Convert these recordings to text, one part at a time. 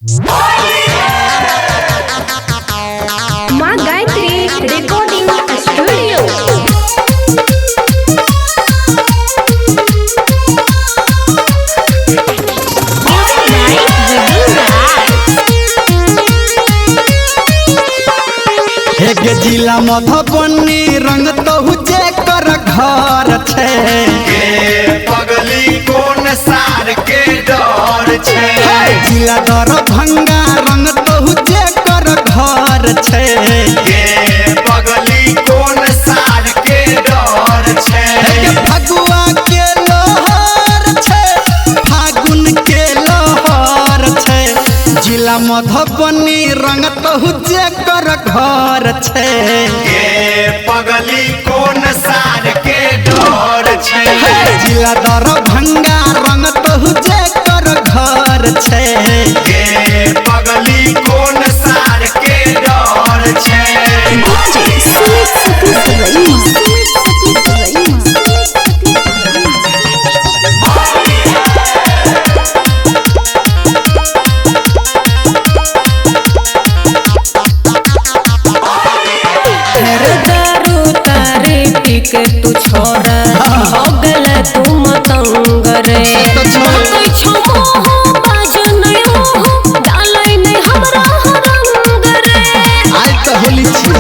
माँ Gayatri recording studio. एक जिला मधुबनी रंग तहु जे कर घर छे पगली कोन सार के डर छे जिला दरभंगा रंग तहु जे कर घर छे पगली कोन सार के डर छे फगुआ के लहर छे फागुन के लहर छे जिला मधुबनी रंग तहु जे कर घर छे पगली कोन सार के डर छे जिला दरभंगा रंग तहु जे कर घर छे पगली कोन सार के डर छे के तू छोरा हो गल तू मतंग रे कोई छमो हो बाज नहीं हो डालै नहीं हमरा रंग रे आज तो होली छी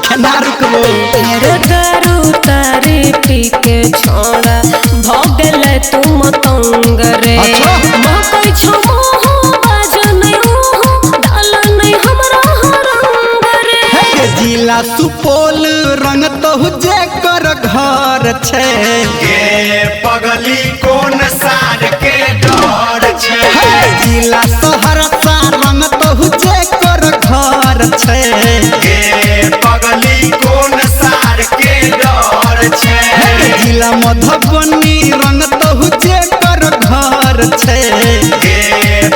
केना रुकबो तेरे दारू तारी पी के छोरा हो गल तू मतंग रे कोई छमो हो बाज नहीं हो डालै नहीं हमरा रंग रे जिला सुपौल रंग तहु जे कर घर छे पगली कोन सार के डर छे जिला सहरसा रंग तहु जे कर घर छे पगली कोन सार के डर छे जिला मधुबनी रंग तहु जे कर घर छे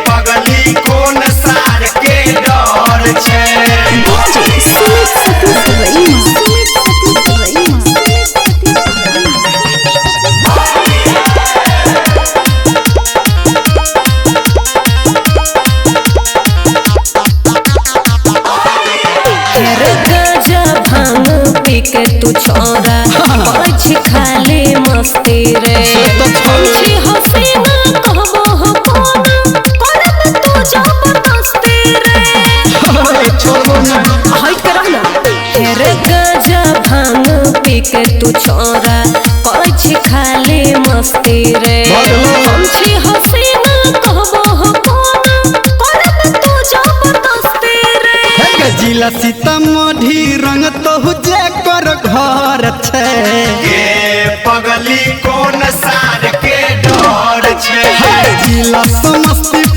पगली कोन सार के डर छे गजा भांग पी के तू छोरा पछ खाली मस्ती रे छी हसीना कहबो हो कोना करत तू जबरदस्ती रे छोड़ो ना हाय करह ना तेरे गजा भांग पी के तू छोरा पछ खाली मस्ती रे छी हसीना कहबो हो कोना करत तू जबरदस्ती रे जिला सीतामढ़ी रंग तहु जे कर घर छे पगली कोन सार के डर छे जिला समस्तीपुर